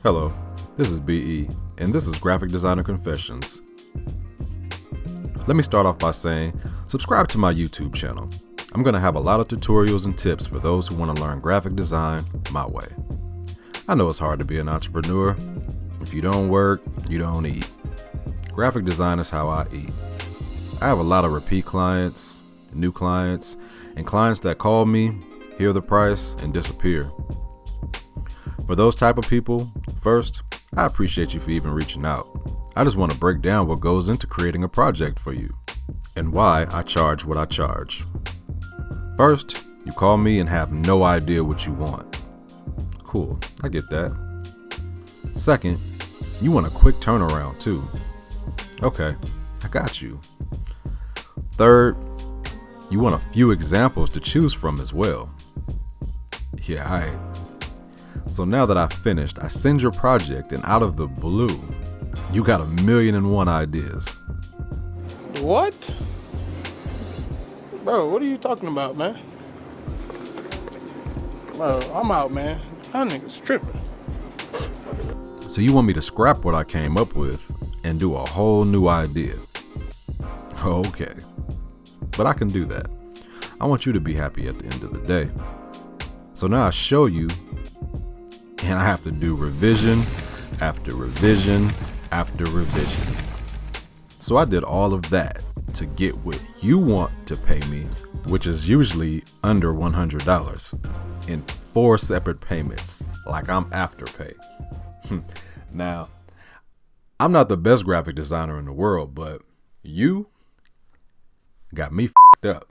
Hello, this is BE, and this is Graphic Designer Confessions. Let me start off by saying, subscribe to my YouTube channel. I'm going to have a lot of tutorials and tips for those who want to learn graphic design my way. I know it's hard to be an entrepreneur. If you don't work, you don't eat. Graphic design is how I eat. I have a lot of repeat clients, new clients, and clients that call me, hear the price, and disappear. For those type of people, first, I appreciate you for even reaching out. I just want to break down what goes into creating a project for you and why I charge what I charge. First, you call me and have no idea what you want. Cool, I get that. Second, you want a quick turnaround too. Okay, I got you. Third, you want a few examples to choose from as well. Yeah, alright. So now that I've finished, I send your project, and out of the blue, you got 1,000,001 ideas. What? Bro, what are you talking about, man? Bro, I'm out, man. That nigga's tripping. So you want me to scrap what I came up with and do a whole new idea? Okay, but I can do that. I want you to be happy at the end of the day. So now I show you, and I have to do revision after revision after revision. So I did all of that to get what you want to pay me, which is usually under $100, in 4 separate payments, like I'm Afterpay. Now, I'm not the best graphic designer in the world, but you got me f***ed up.